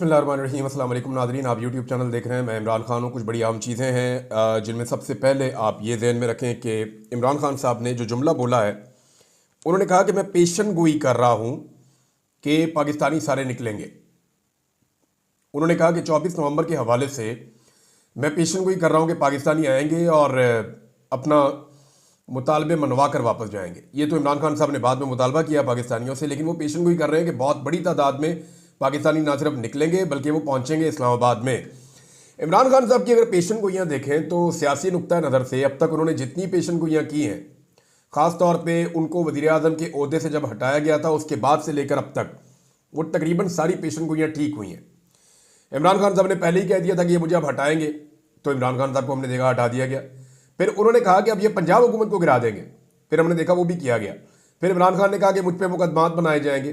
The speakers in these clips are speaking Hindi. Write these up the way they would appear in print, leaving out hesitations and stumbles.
बिस्मिल्लाहिर्रहमानिर्रहीम। अस्सलाम वालेकुम नाज़रीन, आप यूट्यूब चैनल देख रहे हैं। मैं इमरान खान हूँ। कुछ बड़ी आम चीज़ें हैं जिनमें सबसे पहले आप ये ज़हन में रखें कि इमरान खान साहब ने जो जुमला बोला है, उन्होंने कहा कि मैं पेशन गोई कर रहा हूँ कि पाकिस्तानी सारे निकलेंगे। उन्होंने कहा कि 24 नवंबर के हवाले से मैं पेशन गोई कर रहा हूँ कि पाकिस्तानी आएंगे और अपना मुतालबे मनवा कर वापस जाएंगे। ये तो इमरान खान साहब ने बाद में मुतालबा किया पाकिस्तानियों से, लेकिन वो पेशन गोई कर रहे हैं कि बहुत बड़ी तादाद में पाकिस्तानी ना सिर्फ निकलेंगे बल्कि वो पहुंचेंगे इस्लामाबाद में। इमरान खान साहब की अगर पेशन गोइयाँ देखें तो सियासी नुक्ता नज़र से अब तक उन्होंने जितनी पेशन गोइयाँ की हैं, ख़ास तौर पे उनको वज़ीर आज़म के ओहदे से जब हटाया गया था उसके बाद से लेकर अब तक वो तकरीबन सारी पेशन गोइयाँ ठीक हुई हैं। इमरान खान साहब ने पहले ही कह दिया था कि ये मुझे अब हटाएंगे, तो इमरान खान साहब को हमने देखा हटा दिया गया। फिर उन्होंने कहा कि अब ये पंजाब हुकूमत को गिरा देंगे, फिर हमने देखा वो भी किया गया। फिर इमरान खान ने कहा कि मुझ पर मुकदमात बनाए जाएंगे,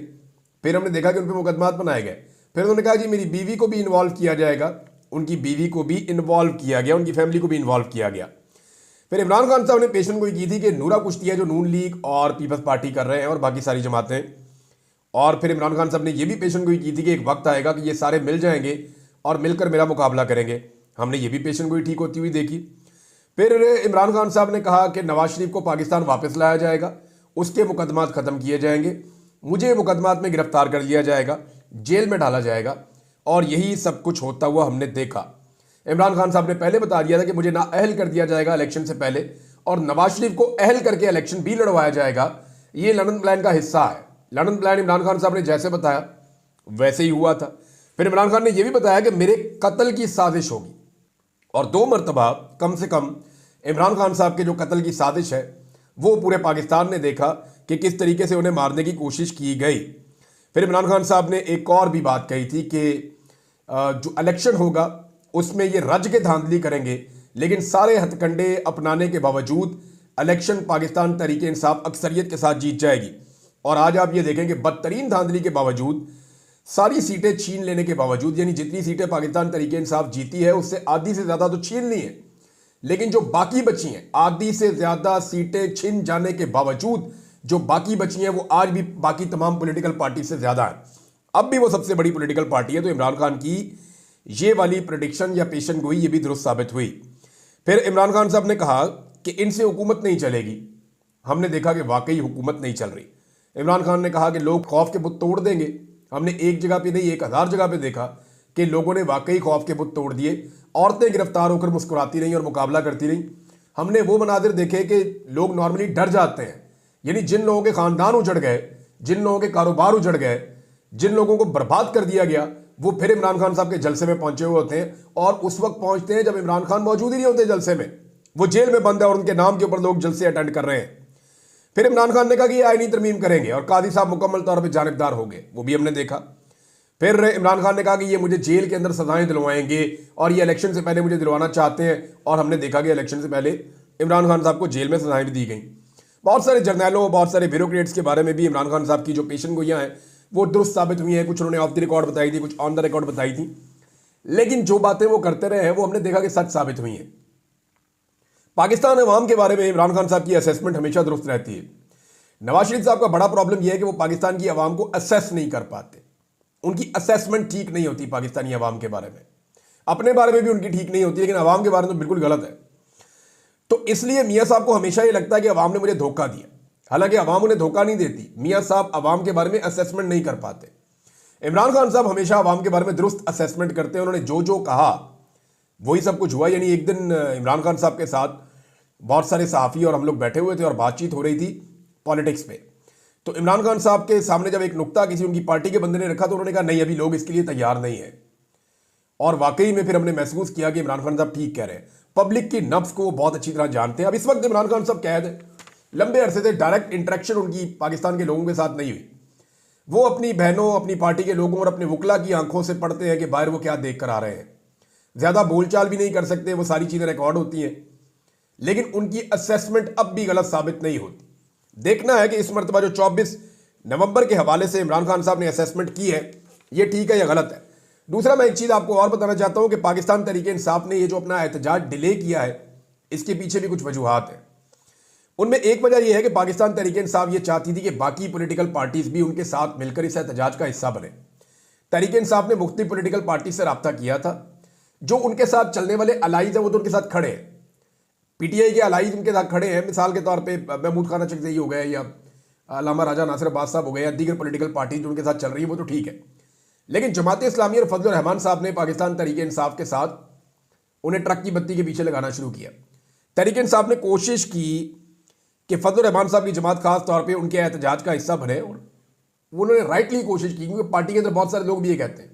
फिर हमने देखा कि उन पर मुकदमात बनाए गए। फिर उन्होंने कहा जी मेरी बीवी को भी इन्वॉल्व किया जाएगा, उनकी बीवी को भी इन्वॉल्व किया गया, उनकी फैमिली को भी इन्वॉल्व किया गया। फिर इमरान खान साहब ने पेशन गोई की थी कि नूरा कुश्ती है जो नून लीग और पीपल्स पार्टी कर रहे हैं और बाकी सारी जमातें। और फिर इमरान खान साहब ने यह भी पेशन गोई की थी कि एक वक्त आएगा कि ये सारे मिल जाएंगे और मिलकर मेरा मुकाबला करेंगे। हमने ये भी पेशन गोई ठीक होती हुई देखी। फिर इमरान खान साहब ने कहा कि नवाज शरीफ को पाकिस्तान वापस लाया जाएगा, उसके मुकदमात ख़त्म किए जाएंगे, मुझे मुकदमात में गिरफ्तार कर लिया जाएगा, जेल में डाला जाएगा, और यही सब कुछ होता हुआ हमने देखा। इमरान खान साहब ने पहले बता दिया था कि मुझे नाअहल कर दिया जाएगा इलेक्शन से पहले और नवाज शरीफ को अहल करके इलेक्शन भी लड़वाया जाएगा। ये लंदन प्लान का हिस्सा है। लंदन प्लान इमरान खान साहब ने जैसे बताया वैसे ही हुआ था। फिर इमरान खान ने यह भी बताया कि मेरे कत्ल की साजिश होगी, और 2 मरतबा कम से कम इमरान खान साहब के जो कत्ल की साजिश है वो पूरे पाकिस्तान ने देखा कि किस तरीके से उन्हें मारने की कोशिश की गई। फिर इमरान खान साहब ने एक और भी बात कही थी कि जो इलेक्शन होगा उसमें ये रज के धांधली करेंगे, लेकिन सारे हथकंडे अपनाने के बावजूद इलेक्शन पाकिस्तान तहरीके इंसाफ अक्सरियत के साथ जीत जाएगी। और आज आप ये देखें कि बदतरीन धांधली के बावजूद, सारी सीटें छीन लेने के बावजूद, यानी जितनी सीटें पाकिस्तान तहरीके इंसाफ जीती है उससे आधी से ज़्यादा तो छीन ली है, लेकिन जो बाकी बची हैं आधी से ज़्यादा सीटें छिन जाने के बावजूद जो बाकी बची हैं वो आज भी बाकी तमाम पॉलिटिकल पार्टी से ज़्यादा है। अब भी वो सबसे बड़ी पॉलिटिकल पार्टी है। तो इमरान खान की ये वाली प्रेडिक्शन या पेशन गोई ये भी दुरुस्त साबित हुई। फिर इमरान खान साहब ने कहा कि इनसे हुकूमत नहीं चलेगी। हमने देखा कि वाकई हुकूमत नहीं चल रही। इमरान खान ने कहा कि लोग खौफ के बुत तोड़ देंगे। हमने एक जगह पे नहीं 1000 जगह पे देखा कि लोगों ने वाकई खौफ के बुत तोड़ दिए। औरतें गिरफ्तार होकर मुस्कुराती रहीं और मुकाबला करती रहीं। हमने वो मनाजिर देखे कि लोग नॉर्मली डर जाते हैं, यानी जिन लोगों के खानदान उजड़ गए, जिन लोगों के कारोबार उजड़ गए, जिन लोगों को बर्बाद कर दिया गया, वो फिर इमरान खान साहब के जलसे में पहुंचे हुए होते हैं। और उस वक्त पहुंचते हैं जब इमरान खान मौजूद ही नहीं होते जलसे में, वो जेल में बंद है और उनके नाम के ऊपर लोग जलसे अटेंड कर रहे हैं। फिर इमरान खान ने कहा कि ये आईनी तरमीम करेंगे और काजी साहब मुकम्मल तौर पर जानिबदार हो गए, वो भी हमने देखा। फिर इमरान खान ने कहा कि ये मुझे जेल के अंदर सजाएं दिलवाएंगे और ये इलेक्शन से पहले मुझे दिलवाना चाहते हैं, और हमने देखा कि इलेक्शन से पहले इमरान खान साहब को जेल में सजाएं भी दी गई। बहुत सारे जर्नैलों, बहुत सारे ब्यूरोक्रेट्स के बारे में भी इमरान खान साहब की जो पेशन गोइयाँ हैं वो दुरुस्त साबित हुई हैं। कुछ उन्होंने ऑफ द रिकॉर्ड बताई थी, कुछ ऑन द रिकॉर्ड बताई थी, लेकिन जो बातें वो करते रहे हैं वो हमने देखा कि सच साबित हुई हैं। पाकिस्तान अवाम के बारे में इमरान खान साहब की असेसमेंट हमेशा दुरुस्त रहती है। नवाज शरीफ साहब का बड़ा प्रॉब्लम यह है कि वो पाकिस्तान की अवाम को असेस नहीं कर पाते। उनकी असेसमेंट ठीक नहीं होती पाकिस्तानी अवाम के बारे में। अपने बारे में भी उनकी ठीक नहीं होती, लेकिन अवाम के बारे में तो बिल्कुल गलत है। तो इसलिए मियाँ साहब को हमेशा ये लगता है कि अवाम ने मुझे धोखा दिया, हालांकि अवाम उन्हें धोखा नहीं देती। मियाँ साहब अवाम के बारे में असेसमेंट नहीं कर पाते। इमरान खान साहब हमेशा अवाम के बारे में दुरुस्त असेसमेंट करते हैं। उन्होंने जो जो कहा वही सब कुछ हुआ। यानी एक दिन इमरान खान साहब के साथ बहुत सारे सहाफ़ी और हम लोग बैठे हुए थे और बातचीत हो रही थी पॉलिटिक्स पे। तो इमरान खान साहब के सामने जब एक नुक्ता किसी उनकी पार्टी के बंदे ने रखा तो उन्होंने कहा नहीं, अभी लोग इसके लिए तैयार नहीं है। और वाकई में फिर हमने महसूस किया कि इमरान खान साहब ठीक कह रहे हैं। पब्लिक की नब्ज को वो बहुत अच्छी तरह जानते हैं। अब इस वक्त इमरान खान साहब कैद है, लंबे अरसे से डायरेक्ट इंटरेक्शन उनकी पाकिस्तान के लोगों के साथ नहीं हुई। वो अपनी बहनों, अपनी पार्टी के लोगों और अपने वकला की आंखों से पढ़ते हैं कि बाहर वो क्या देख कर आ रहे हैं। ज़्यादा बोलचाल भी नहीं कर सकते, वो सारी चीज़ें रिकॉर्ड होती हैं, लेकिन उनकी असेसमेंट अब भी गलत साबित नहीं होती। देखना है कि इस मरतबा जो 24 नवंबर के हवाले से इमरान खान साहब ने असेसमेंट की है ये ठीक है या गलत है। दूसरा, मैं एक चीज़ आपको और बताना चाहता हूं कि पाकिस्तान तहरीके इंसाफ ने ये जो अपना एहतजाज डिले किया है इसके पीछे भी कुछ वजूहात हैं। उनमें एक वजह यह है कि पाकिस्तान तहरीके इंसाफ ये चाहती थी कि बाकी पॉलिटिकल पार्टीज भी उनके साथ मिलकर इस एहतजाज का हिस्सा बने, तहरीक इंसाफ ने मुख्तलिफ पॉलिटिकल पार्टी से रब्ता किया था। जो उनके साथ चलने वाले अलाइज हैं वो तो उनके साथ खड़े हैं, पीटीआई के अलाइज उनके साथ खड़े हैं। मिसाल के तौर पे महमूद खान चकजई हो गए या अल्लामा राजा नासिर अब्बास साहब हो गए या दीगर पॉलिटिकल पार्टी जो उनके साथ चल रही है वो तो ठीक है। लेकिन जमात इस्लामी और फजल रहमान साहब ने पाकिस्तान तहरीक इंसाफ के साथ उन्हें ट्रक की बत्ती के पीछे लगाना शुरू किया। तहरीक इंसाफ ने कोशिश की कि फजल रहमान साहब की जमात खास तौर पे उनके एहतजाज का हिस्सा बने, और उन्होंने राइटली कोशिश की, क्योंकि पार्टी के अंदर बहुत सारे लोग भी ये कहते हैं।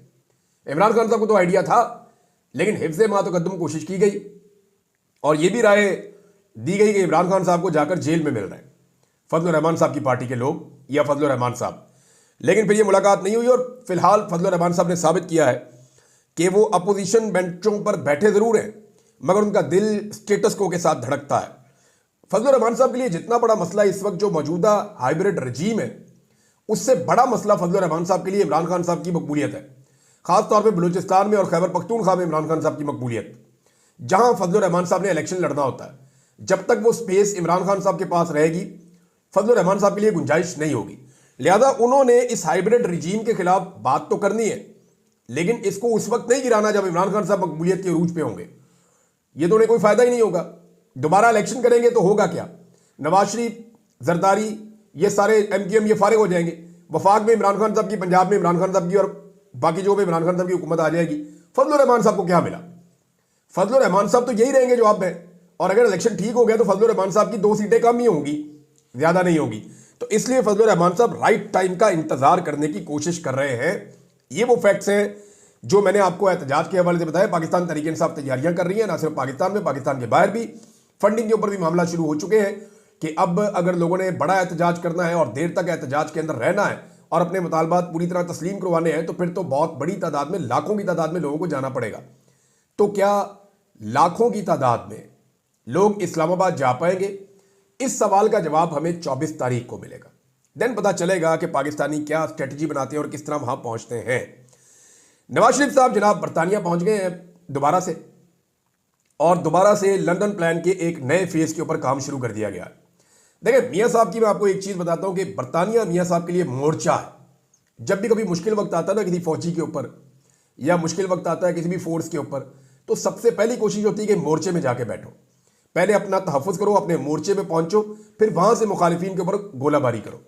इमरान खान साहब को तो आइडिया था, लेकिन हिफ्ज़ मा तक़द्दुम कोशिश की गई और ये भी राय दी गई कि इमरान खान साहब को जाकर जेल में मिल रहे हैं फजल रहमान साहब की पार्टी के लोग या फजल रहमान साहब। लेकिन फिर ये मुलाकात नहीं हुई और फिलहाल फजल रहमान साहब ने साबित किया है कि वो अपोजिशन बेंचों पर बैठे जरूर हैं, मगर उनका दिल स्टेटस को के साथ धड़कता है। फजल रहमान साहब के लिए जितना बड़ा मसला इस वक्त जो मौजूदा हाइब्रिड रजीम है, उससे बड़ा मसला फजल रहमान साहब के लिए इमरान खान साहब की मकबूलियत है, खासतौर पर बलूचिस्तान में और खैबर पख्तूनख्वा में इमरान खान साहब की मकबूलियत। जहां फजल रहमान साहब ने इलेक्शन लड़ना होता है, जब तक वो स्पेस इमरान खान साहब के पास रहेगी, फजल रहमान साहब के लिए गुंजाइश नहीं होगी। लिहाजा उन्होंने इस हाइब्रिड रजीम के खिलाफ बात तो करनी है, लेकिन इसको उस वक्त नहीं गिराना जब इमरान खान साहब मकबूलियत के अरूज पे होंगे। ये तो उन्हें कोई फायदा ही नहीं होगा। दोबारा इलेक्शन करेंगे तो होगा क्या? नवाज शरीफ, जरदारी, ये सारे MQM ये फारिग हो जाएंगे। वफाक में इमरान खान साहब की, पंजाब में इमरान खान साहब की और बाकी जो भी इमरान खान साहब की हुकूमत आ जाएगी। फजल रहमान साहब को क्या मिला? फजल रहमान साहब तो यही रहेंगे जो आप हैं, और अगर इलेक्शन ठीक हो गया तो फजल रहमान साहब की 2 सीटें कम ही होंगी, ज्यादा नहीं होगी। तो इसलिए फजल रहमान साहब राइट टाइम का इंतजार करने की कोशिश कर रहे हैं। ये वो फैक्ट्स हैं जो मैंने आपको एहतजाज के हवाले से बताया। पाकिस्तान तहरीक इंसाफ तैयारियां कर रही है, ना सिर्फ पाकिस्तान में, पाकिस्तान के बाहर भी फंडिंग के ऊपर भी मामला शुरू हो चुके हैं कि अब अगर लोगों ने बड़ा एहतजाज करना है और देर तक एहतजाज के अंदर रहना है और अपने मुतालबात पूरी तरह तस्लीम करवाने हैं, तो फिर तो बहुत बड़ी तादाद में, लाखों की तादाद में लोगों को जाना पड़ेगा। तो क्या लाखों की तादाद में लोग इस्लामाबाद जा पाएंगे? इस सवाल का जवाब हमें 24 तारीख को मिलेगा। देन पता चलेगा कि पाकिस्तानी क्या स्ट्रेटजी बनाते हैं और किस तरह वहां पहुंचते हैं। नवाज शरीफ साहब जनाब बरतानिया पहुंच गए हैं दोबारा से, और दोबारा से लंदन प्लान के एक नए फेज के ऊपर काम शुरू कर दिया गया। देखिए मियां साहब की मैं आपको एक चीज बताता हूं कि बरतानिया मियां साहब के लिए मोर्चा है। जब भी कभी मुश्किल वक्त आता है ना किसी फौजी के ऊपर, या मुश्किल वक्त आता है किसी भी फोर्स के ऊपर, तो सबसे पहली कोशिश होती है कि मोर्चे में जाके बैठो, पहले अपना तहफ़्फ़ुज़ करो, अपने मोर्चे में पहुंचो, फिर वहां से मुखालिफिन के ऊपर गोलाबारी करो।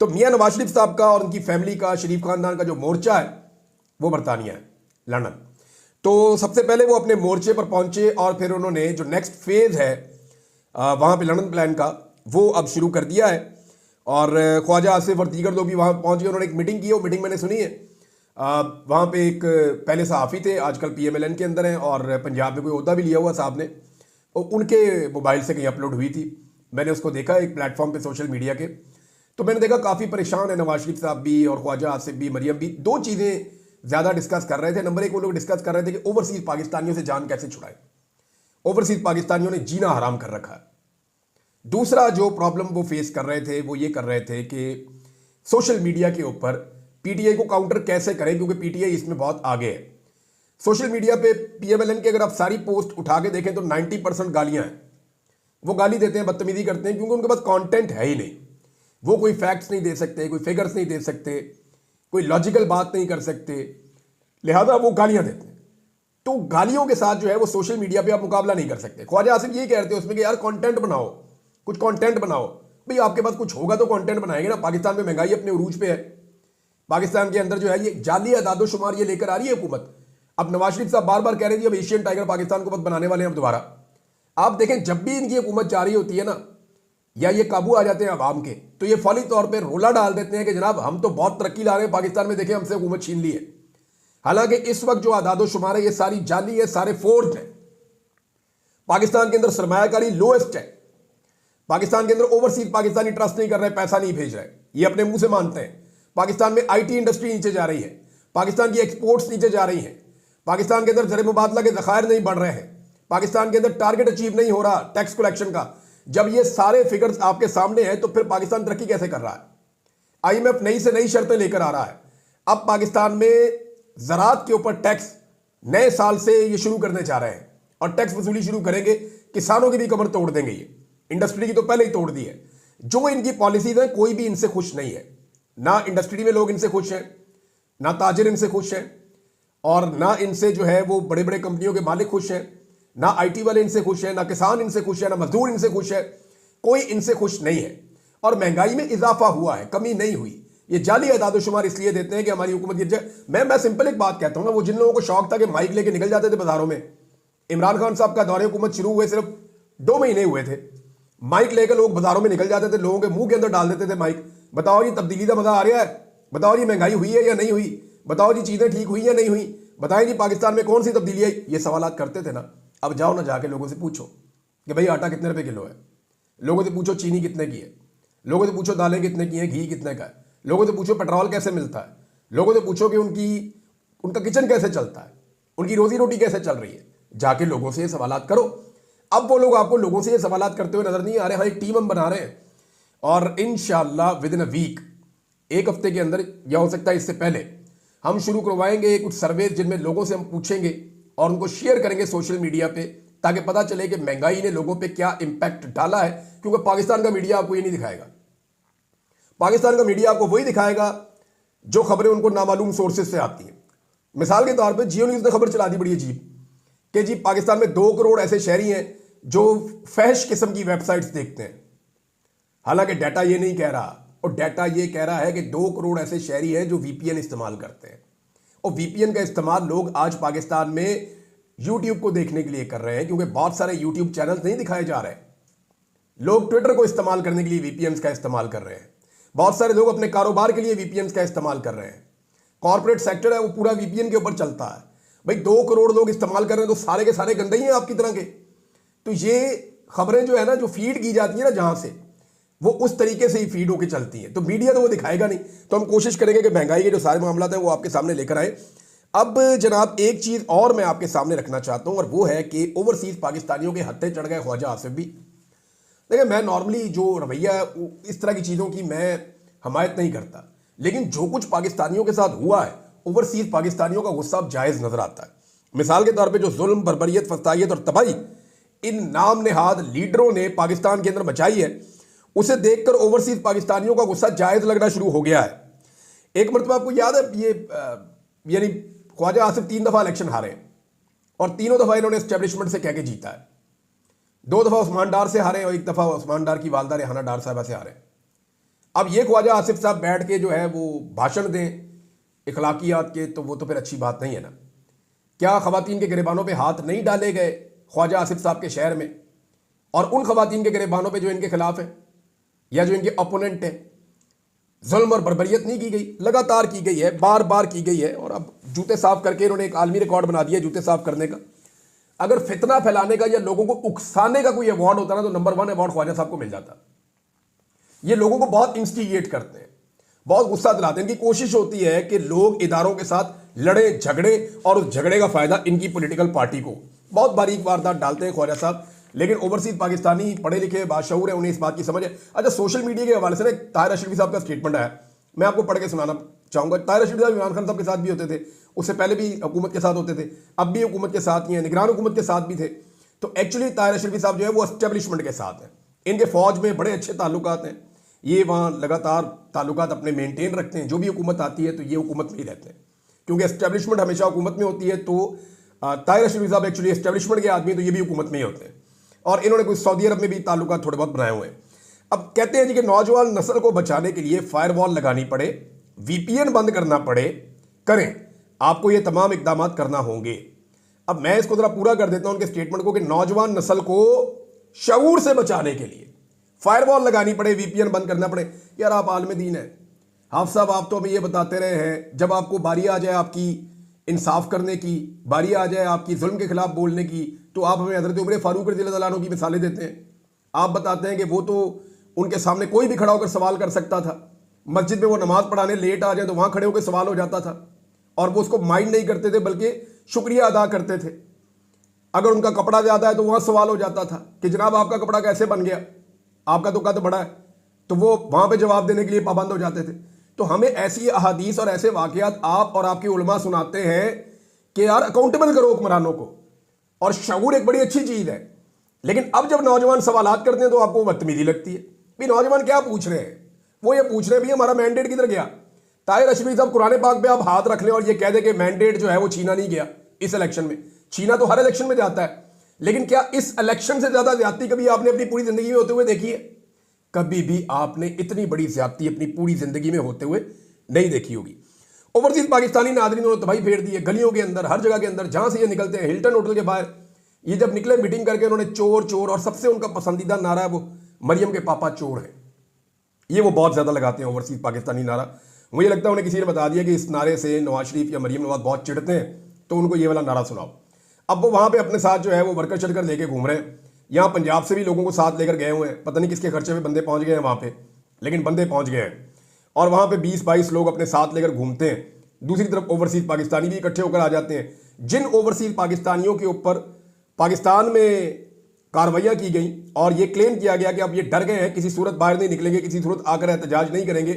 तो मियां नवाज शरीफ साहब का और उनकी फैमिली का, शरीफ खानदान का जो मोर्चा है वो बरतानिया है, लंदन। तो सबसे पहले वो अपने मोर्चे पर पहुंचे और फिर उन्होंने जो नेक्स्ट फेज है वहां पे लंदन प्लान का, वो अब शुरू कर दिया है। और ख्वाजा आसिफ और दीगर लोग भी वहां पहुंच गए। उन्होंने एक मीटिंग की है, वो मीटिंग मैंने सुनी है। वहां पे एक पहले सहाफ़ी थे, आजकल PMLN के अंदर हैं, और पंजाब में कोई ओहदा भी लिया हुआ साहब ने, और उनके मोबाइल से कहीं अपलोड हुई थी। मैंने उसको देखा एक प्लेटफॉर्म पे सोशल मीडिया के, तो मैंने देखा काफ़ी परेशान है नवाज शरीफ साहब भी और ख्वाजा आसिफ भी, मरियम भी। 2 चीज़ें ज़्यादा डिस्कस कर रहे थे। नंबर 1 वो लोग डिस्कस कर रहे थे कि ओवरसीज़ पाकिस्तानियों से जान कैसे छुड़ाए, ओवरसीज़ पाकिस्तानियों ने जीना हराम कर रखा है। दूसरा जो प्रॉब्लम वो फेस कर रहे थे वो ये कर रहे थे कि सोशल मीडिया के ऊपर PTI को काउंटर कैसे करें, क्योंकि PTI इसमें बहुत आगे है। सोशल मीडिया पे PMLN की अगर आप सारी पोस्ट उठा के देखें तो 90% गालियां हैं। वो गाली देते हैं, बदतमीजी करते हैं, क्योंकि उनके पास कंटेंट है ही नहीं। वो कोई फैक्ट्स नहीं दे सकते, कोई फिगर्स नहीं दे सकते, कोई लॉजिकल बात नहीं कर सकते, लिहाजा वो गालियां देते हैं। तो गालियों के साथ जो है वो सोशल मीडिया पे आप मुकाबला नहीं कर सकते। ख्वाजा आसिफ यही कहते हैं उसमें कि यार कंटेंट बनाओ, कुछ कंटेंट बनाओ। भाई आपके पास कुछ होगा तो कंटेंट बनाएंगे ना। पाकिस्तान में महंगाई अपने उरूज पे है, पाकिस्तान के अंदर जो है ये जाली आदादोशुमार ये लेकर आ रही है हुकूमत। अब नवाज शरीफ साहब बार बार कह रहे थे अब एशियन टाइगर पाकिस्तान को मत बनाने वाले हैं अब दोबारा। आप देखें जब भी इनकी हुकूमत जा रही होती है ना, या ये काबू आ जाते हैं अवाम के, तो ये फौरी तौर पे रोला डाल देते हैं कि जनाब हम तो बहुत तरक्की ला रहे हैं, पाकिस्तान में देखें हमसे हुकूमत छीन ली है। हालांकि इस वक्त जो आदादोशुमार है ये सारी जाली है, सारे फोर्ज है। पाकिस्तान के अंदर सरमायाकारी लोएस्ट है। पाकिस्तान के अंदर ओवरसीज पाकिस्तानी ट्रस्ट नहीं कर रहे, पैसा नहीं भेज रहे, ये अपने मुंह से मानते हैं। पाकिस्तान में IT इंडस्ट्री नीचे जा रही है, पाकिस्तान की एक्सपोर्ट्स नीचे जा रही हैं, पाकिस्तान के अंदर ज़र मुबादला के ज़खायर नहीं बढ़ रहे हैं, पाकिस्तान के अंदर टारगेट अचीव नहीं हो रहा टैक्स कलेक्शन का। जब ये सारे फिगर्स आपके सामने हैं तो फिर पाकिस्तान तरक्की कैसे कर रहा है? IMF नई से नई शर्तें लेकर आ रहा है। अब पाकिस्तान में ज़राअत के ऊपर टैक्स नए साल से ये शुरू करने जा रहे हैं और टैक्स वसूली शुरू करेंगे। किसानों की भी कमर तोड़ देंगे, ये इंडस्ट्री की तो पहले ही तोड़ दी है। जो इनकी पॉलिसीज हैं कोई भी इनसे खुश नहीं है, ना इंडस्ट्री में लोग इनसे खुश हैं, ना ताजिर इनसे खुश हैं, और ना इनसे जो है वो बड़े बड़े कंपनियों के मालिक खुश हैं, ना आईटी वाले इनसे खुश हैं, ना किसान इनसे खुश है, ना मजदूर इनसे खुश है, कोई इनसे खुश नहीं है। और महंगाई में इजाफा हुआ है, कमी नहीं हुई। ये जाली अदादोशुमार इसलिए देते हैं कि हमारी हुकूमत गिर जाए। मैं सिंपल एक बात कहता हूं ना, वो जिन लोगों को शौक था कि माइक लेके निकल जाते थे बाजारों में, इमरान खान साहब का दौरे हुकूमत शुरू हुए सिर्फ 2 महीने हुए थे, माइक लेकर लोग बाजारों में निकल जाते थे, लोगों के मुंह के अंदर डाल देते थे माइक। बताओ जी तब्दीली का मजा आ रहा है, बताओ जी महंगाई हुई है या नहीं हुई, बताओ जी चीजें ठीक हुई या नहीं हुई, बताएं जी पाकिस्तान में कौन सी तब्दीली आई। ये सवाल करते थे ना। अब जाओ ना जाके लोगों से पूछो कि भाई आटा कितने रुपए किलो है, लोगों से पूछो चीनी कितने की है, लोगों से पूछो दालें कितने की हैं, घी कितने का है, लोगों से पूछो पेट्रोल कैसे मिलता है, लोगों से पूछो कि उनका किचन कैसे चलता है, उनकी रोजी रोटी कैसे चल रही है। जाके लोगों से ये सवालात करो। अब वो लोग आपको लोगों से ये सवालात करते हुए नजर नहीं आ रहे। हाँ, एक टीम हम बना रहे हैं और इंशाल्लाह विद इन अ वीक, एक हफ्ते के अंदर या हो सकता है इससे पहले, हम शुरू करवाएंगे कुछ सर्वे जिनमें लोगों से हम पूछेंगे और उनको शेयर करेंगे सोशल मीडिया पे, ताकि पता चले कि महंगाई ने लोगों पे क्या इंपैक्ट डाला है। क्योंकि पाकिस्तान का मीडिया आपको ये नहीं दिखाएगा। पाकिस्तान का मीडिया आपको वही दिखाएगा जो खबरें उनको नामालूम सोर्सेज से आती हैं। मिसाल के तौर पे जियो न्यूज़ ने खबर चला दी बड़ी अजीब कि जी पाकिस्तान में 2 करोड़ ऐसे शहरी हैं जो फहश किस्म की वेबसाइट्स देखते हैं। हालांकि डाटा ये नहीं कह रहा, और डाटा ये कह रहा है कि 2 करोड़ ऐसे शहरी हैं जो वीपीएन इस्तेमाल करते हैं। और वीपीएन का इस्तेमाल लोग आज पाकिस्तान में यूट्यूब को देखने के लिए कर रहे हैं, क्योंकि बहुत सारे यूट्यूब चैनल्स नहीं दिखाए जा रहे। लोग ट्विटर को इस्तेमाल करने के लिए वीपीएन का इस्तेमाल कर रहे हैं। बहुत सारे लोग अपने कारोबार के लिए वीपीएन का इस्तेमाल कर रहे हैं। कॉर्पोरेट सेक्टर है वो पूरा वीपीएन के ऊपर चलता है। भाई 2 करोड़ लोग इस्तेमाल कर रहे हैं तो सारे के सारे गंदे ही हैं आपकी तरह के। तो ये खबरें जो है ना, जो फीड की जाती है ना जहां से, वो उस तरीके से ही फीड होकर चलती है। तो मीडिया तो वो दिखाएगा नहीं। तो हम कोशिश करेंगे कि महंगाई के जो सारे मामला हैं वो आपके सामने लेकर आए। अब जनाब एक चीज और मैं आपके सामने रखना चाहता हूं, और वो है कि ओवरसीज पाकिस्तानियों के हत्थे चढ़ गए ख्वाजा आसिफ भी। देखिए, मैं नॉर्मली जो रवैया है इस तरह की चीजों की मैं हमायत नहीं करता, लेकिन जो कुछ पाकिस्तानियों के साथ हुआ है, ओवरसीज पाकिस्तानियों का गुस्सा अब जायज नजर आता है। मिसाल के तौर पे जो जुल्म, बर्बरियत, फसाइयत और तबाही इन नाम नेहाद लीडरों ने पाकिस्तान के अंदर मचाई है, उसे देखकर ओवरसीज पाकिस्तानियों का गुस्सा जायज लगना शुरू हो गया है। एक मरतबा आपको याद है, ये यानी ख्वाजा आसिफ 3 दफा इलेक्शन हारे और तीनों दफा इन्होंने एस्टेब्लिशमेंट से कह के जीता है। 2 दफा उस्मान डार से हारे और 1 दफा उस्मान डार की वालदा रेहाना डार साहबा से हारे। अब ये ख्वाजा आसिफ साहब बैठ के जो है वो भाषण दें इखलाकियात के, तो वो तो फिर अच्छी बात नहीं है ना। क्या खवातीन के गिरबानों पे हाथ नहीं डाले गए ख्वाजा आसिफ साहब के शहर में, और उन खवातीन के गिरबानों पे जो इनके खिलाफ है या जो इनके ओपोनेंट है, जुल्म और बर्बरियत नहीं की गई? लगातार की गई है, बार बार की गई है। और अब जूते साफ करके इन्होंने एक आलमी रिकॉर्ड बना दिया जूते साफ करने का। अगर फितना फैलाने का या लोगों को उकसाने का कोई अवार्ड होता ना, तो नंबर 1 अवार्ड ख्वाजा साहब को मिल जाता। ये लोगों को बहुत इंस्टिगेट करते हैं, बहुत गुस्सा दिलाते हैं। इनकी कोशिश होती है कि लोग इदारों के साथ लड़े झगड़े और उस झगड़े का फायदा इनकी पॉलिटिकल पार्टी को। बहुत बारीक वारदात डालते हैं ख्वाजा साहब, लेकिन ओवरसीज पाकिस्तानी पढ़े लिखे बाशऊर है, उन्हें इस बात की समझ है। अच्छा, सोशल मीडिया के हवाले से ना ताहिर अशरफी साहब का स्टेटमेंट है, मैं आपको पढ़ के सुनाना चाहूंगा। ताहिर अशरफी साहब इमरान खान साहब के साथ भी होते थे, उससे पहले भी हुकूमत के साथ होते थे, अब भी हुकूमत के साथ ही हैं, निगरान हुकूमत के साथ भी थे। तो एक्चुअली ताहिर अशरफी साहब जो है वो एस्टेब्लिशमेंट के साथ हैं। इनके फौज में बड़े अच्छे ताल्लुकात हैं, ये वहाँ लगातार ताल्लुकात अपने मेंटेन रखते हैं। जो भी हुकूमत आती है तो ये हुकूमत में ही रहते हैं, क्योंकि एस्टेब्लिशमेंट हमेशा हुकूमत में होती है। तो ताहिर अशरफी साहब एक्चुअली एस्टेब्लिशमेंट के आदमी, तो ये भी हुकूमत में ही होते हैं। और इन्होंने कुछ सऊदी अरब में भी ताल्लुकात थोड़े बहुत बनाए हुए हैं। अब कहते हैं जी कि नौजवान नस्ल को बचाने के लिए फायरवॉल लगानी पड़े, वीपीएन बंद करना पड़े, करें, आपको ये तमाम इकदाम करना होंगे। अब मैं इसको जरा पूरा कर देता हूं उनके स्टेटमेंट को, कि नौजवान नस्ल को शऊर से बचाने के लिए फायरवॉल लगानी पड़े, वीपीएन बंद करना पड़े। यार आप आलम दीन है हाफ साहब, आप तो हमें ये बताते रहे हैं, जब आपको बारी आ जाए आपकी इंसाफ करने की, बारी आ जाए आपकी जुल्म के खिलाफ बोलने की, तो आप हमें हजरत उमर फारूक रज़ियल्लाहु अन्हु की मिसालें देते हैं। आप बताते हैं कि वो तो उनके सामने कोई भी खड़ा होकर सवाल कर सकता था। मस्जिद में वो नमाज पढ़ाने लेट आ जाए तो वहां खड़े होकर सवाल हो जाता था, और वो उसको माइंड नहीं करते थे बल्कि शुक्रिया अदा करते थे। अगर उनका कपड़ा ज्यादा है तो वहां सवाल हो जाता था कि जनाब आपका कपड़ा कैसे बन गया, आपका तो कद बड़ा है, तो वो वहां पे जवाब देने के लिए पाबंद हो जाते थे। तो हमें ऐसी अहादीस और ऐसे वाकयात आप और आपके उलमा सुनाते हैं कि यार अकाउंटेबल करो हुक्मरानों को, और शऊर एक बड़ी अच्छी चीज है। लेकिन अब जब नौजवान सवालात करते हैं तो आपको बदतमीजी लगती है। भी नौजवान क्या पूछ रहे हैं? वो ये पूछ रहे हैं भी हमारा मैंडेट किधर गया? ताहिर अशरफी साहब कुरान पाक पे आप हाथ रख लें और ये कह दें कि मैंडेट जो है वो छीना नहीं गया इस इलेक्शन में। छीना तो हर इलेक्शन में जाता है, लेकिन क्या इस इलेक्शन से ज्यादा ज्यादती कभी आपने अपनी पूरी जिंदगी में होते हुए देखी है? कभी भी आपने इतनी बड़ी ज्यादती अपनी पूरी जिंदगी में होते हुए नहीं देखी होगी। ओवरसीज पाकिस्तानी नादरीन उन्होंने तबाही फेर दी है गलियों के अंदर, हर जगह के अंदर जहां से ये निकलते हैं। हिल्टन होटल के बाहर ये जब निकले मीटिंग करके, उन्होंने चोर चोर, और सबसे उनका पसंदीदा नारा है वो मरियम के पापा चोर हैं। ये वो बहुत ज्यादा लगाते हैं ओवरसीज पाकिस्तानी नारा। मुझे लगता है उन्हें किसी ने बता दिया कि इस नारे से नवाज शरीफ या मरियम नवाज बहुत चिढ़ते हैं, तो उनको ये वाला नारा सुनाओ। अब वो वहां पे अपने साथ जो है वो वर्कर शर्कर लेके घूम रहे हैं। यहाँ पंजाब से भी लोगों को साथ लेकर गए हुए हैं, पता नहीं किसके खर्चे पे बंदे पहुंच गए हैं वहां पे, लेकिन बंदे पहुंच गए हैं। और वहां पे 20-22 लोग अपने साथ लेकर घूमते हैं। दूसरी तरफ ओवरसीज पाकिस्तानी भी इकट्ठे होकर आ जाते हैं। जिन ओवरसीज पाकिस्तानियों के ऊपर पाकिस्तान में कार्रवाइयां की गई और ये क्लेम किया गया कि अब ये डर गए हैं, किसी सूरत बाहर नहीं निकलेंगे, किसी सूरत आकर एहतजाज नहीं करेंगे,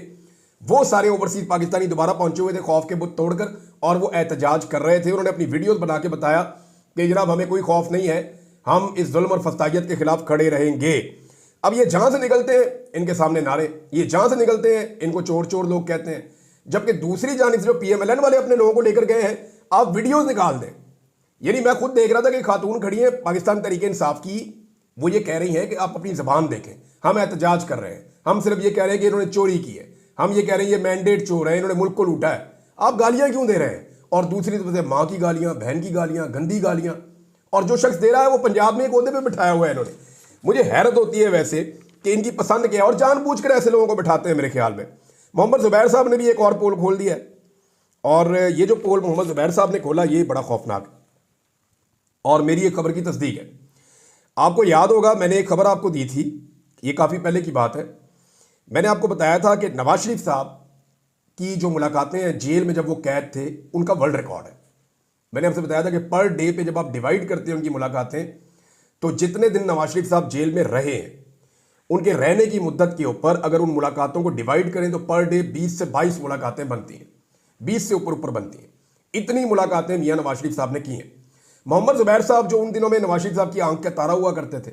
वो सारे ओवरसीज पाकिस्तानी दोबारा पहुंचे हुए थे खौफ के बुत तोड़कर, और वो एहतजाज कर रहे थे। उन्होंने अपनी वीडियोस बना के बताया कि जनाब हमें कोई खौफ नहीं है, हम इस जुल्म और फस्तायत के खिलाफ खड़े रहेंगे। अब ये जहां से निकलते हैं इनके सामने नारे, ये जहां से निकलते हैं इनको चोर चोर लोग कहते हैं। जबकि दूसरी जानिब से जो PMLN वाले अपने लोगों को लेकर गए हैं, आप वीडियोस निकाल दें। यानी मैं खुद देख रहा था कि खातून खड़ी है पाकिस्तान तहरीक इंसाफ की, वो ये कह रही है कि आप अपनी जबान देखें, हम एहतजाज कर रहे हैं, हम सिर्फ ये कह रहे हैं कि इन्होंने चोरी की है, हम ये कह रहे हैं ये मैंडेट चोर है, इन्होंने मुल्क को लूटा है। आप गालियां क्यों दे रहे हैं? और दूसरी तरफ से माँ की गालियां, बहन की गालियां, गंदी गालियां, और जो शख्स दे रहा है वो पंजाब में एक ओहदे पे बिठाया हुआ है इन्होंने। मुझे हैरत होती है वैसे कि इनकी पसंद क्या है, और जानबूझकर ऐसे लोगों को बिठाते हैं मेरे ख्याल में। मोहम्मद जुबैर साहब ने भी एक और पोल खोल दिया है, और ये जो पोल मोहम्मद जुबैर साहब ने खोला ये बड़ा खौफनाक है, और मेरी एक खबर की तस्दीक है। आपको याद होगा मैंने एक खबर आपको दी थी, ये काफ़ी पहले की बात है। मैंने आपको बताया था कि नवाज शरीफ साहब की जो मुलाकातें हैं जेल में जब वो कैद थे, उनका वर्ल्ड रिकॉर्ड है। मैंने आपसे बताया था कि पर डे पे जब आप डिवाइड करते हैं उनकी मुलाकातें, तो जितने दिन नवाज शरीफ साहब जेल में रहे हैं उनके रहने की मुद्दत के ऊपर अगर उन मुलाकातों को डिवाइड करें तो पर डे 20 से 22 मुलाकातें बनती हैं, 20 से ऊपर बनती हैं। इतनी मुलाकातें मियां नवाज शरीफ साहब ने की हैं। मोहम्मद जुबैर साहब जो उन दिनों में नवाज शरीफ साहब की आंख का तारा हुआ करते थे,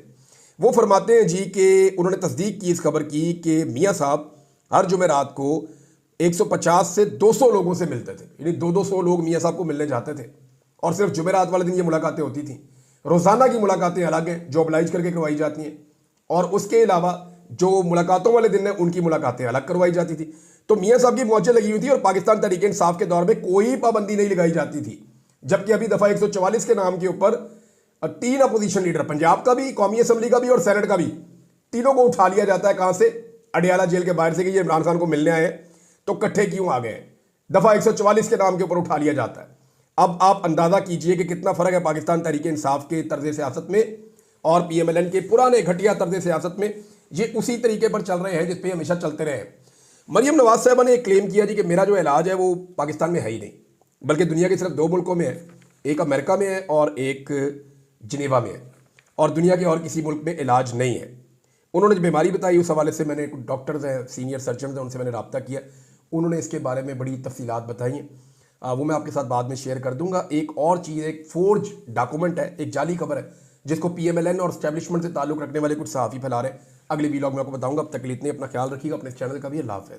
वो फरमाते हैं जी कि उन्होंने तस्दीक की इस खबर की कि मियां साहब हर जुमेरात को 150 से 200 लोगों से मिलते थे। यानी 200 लोग मियां साहब को मिलने जाते थे, और सिर्फ जुमेरात वाले दिन ये मुलाकातें होती थी। रोज़ाना की मुलाकातें अलग हैं जो ऑब्लाइज करके करवाई जाती हैं, और उसके अलावा जो मुलाकातों वाले दिन है उनकी मुलाकातें अलग करवाई जाती थी। तो मियां साहब की मौजें लगी हुई थी, और पाकिस्तान तहरीक इंसाफ के दौर में कोई पाबंदी नहीं लगाई जाती थी। जबकि अभी दफा 144 के नाम के ऊपर 3 अपोजिशन लीडर, पंजाब का भी, कौमी असम्बली का भी और सेनेट का भी, तीनों को उठा लिया जाता है। कहां से? अडियाला जेल के बाहर से, कि ये इमरान खान को मिलने आए हैं, तो इकट्ठे क्यों आ गए? दफा 144 के नाम के ऊपर उठा लिया जाता है। अब आप अंदाजा कीजिए कि कितना फर्क है पाकिस्तान तहरीक इंसाफ के तर्ज सियासत में और PMLN के पुराने घटिया तर्ज सियासत में। ये उसी तरीके पर चल रहे हैं जिस पे हमेशा चलते रहे हैं। मरियम नवाज साहबा ने एक क्लेम किया जी कि मेरा जो इलाज है वो पाकिस्तान में है ही नहीं, बल्कि दुनिया के सिर्फ 2 मुल्कों में है, एक अमेरिका में है और एक जिनेवा में है, और दुनिया के और किसी मुल्क में इलाज नहीं है। उन्होंने जो बीमारी बताई उस हवाले से मैंने कुछ डॉक्टर्स हैं, सीनियर सर्जन हैं, उनसे मैंने रब्ता किया, उन्होंने इसके बारे में बड़ी तफसीलात बताई हैं। वो मैं आपके साथ बाद में शेयर कर दूंगा। एक और चीज़, एक फोर्ज डॉक्यूमेंट है, एक जाली खबर है जिसको PMLN और एस्टैब्लिशमेंट से ताल्लुक़ रखने वाले कुछ सहाफ़ी फैला रहे हैं। अगली वीलॉग में आपको बताऊंगा। अब तक के लिए इतने, अपना ख्याल रखिएगा, अपने चैनल का भी। अल्लाह हाफ़िज़।